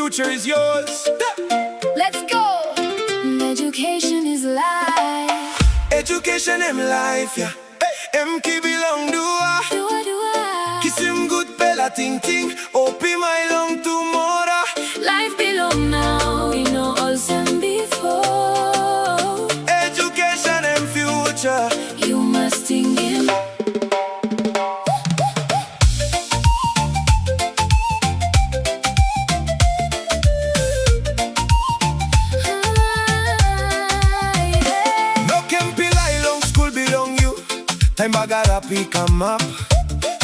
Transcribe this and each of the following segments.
future is yours. Let's go. Education is life. Education em life, yeah. Em ki belong do kiss him good bella ting ting. Open my long tomorrow. Life belong now, we know all and before. Education and future, you must think him. No can pilai long school belong you. Time bagara pick 'em up.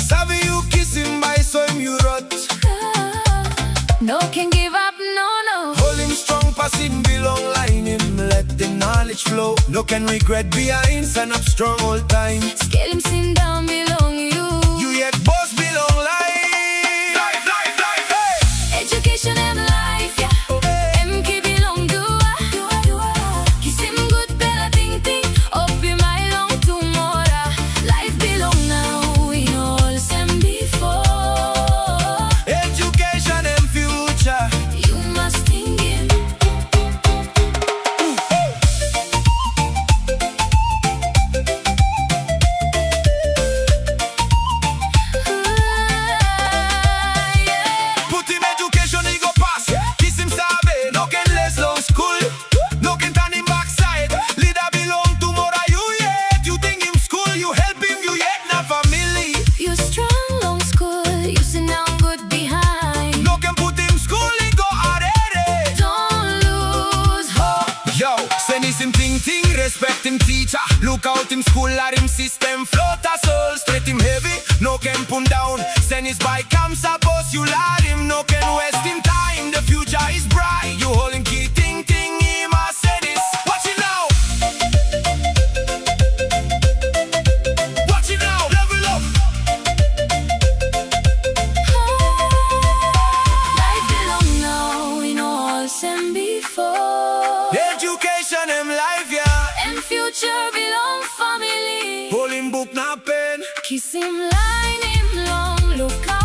Savvy you kiss him by so him you rot. No can give up, no. Hold him strong, pass him belong line him. Let the knowledge flow. No can regret behind, stand up strong all time. Scale him sin down, belong you. You yet boss belong life. Life, hey. Education and life, yeah. Em ki belong do kiss him good bella ting ting. Up in my long tomorrow. Life belong now, we know all and before. Education and future, you must think him. put him education he go pass. Kiss him sabe, no can less long school. No can turn him backside. Leader belong tomorrow you yet. You think him school, you help him, you yet not family. You strong long school, you sit down good behind. No can put him school, he go already. Don't lose hope. Yo, send him ting, respect him teacher. Look out him school or him system. Float a soul, straight him heavy. No can put down. Send his bike, come suppose you lad him. No can waste him time, the future is bright. You hold him key, ting, he must say this. Watch it now. Watch it now, level up. Life belong now, we know all and before. Education and life, yeah. And future belong family. Hold him book, not pen. Kiss him, line him long, look out.